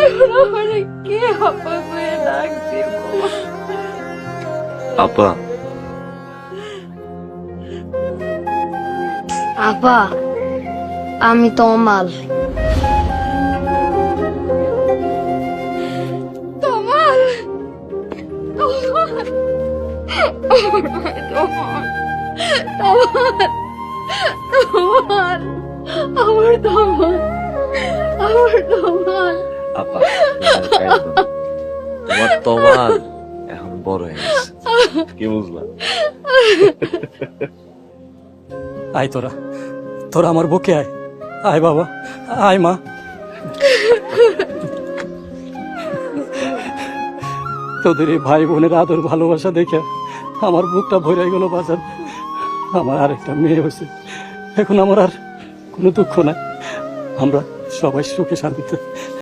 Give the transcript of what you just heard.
এখন আমার কে আপা করে ডাক দিব? আপা, আপা, আমি তমাল। তমাল, তমাল, তমাল, তমাল, আমার তমাল, আমার তমাল। আপা, তোমার তমাল এখন বড় হয়ে গেছে, কি বুঝলা? আয় তোরা, তোরা আমার বুকে আয়, আয় বাবা, আয় মা। তোদের এই ভাই বোনের আদর ভালোবাসা দেখে আমার বুকটা ভরে গেল বাজার। আমার আরেকটা মেয়ে হয়েছে, এখন আমার আর কোনো দুঃখ নাই। আমরা সবাই সুখে শান্তিতে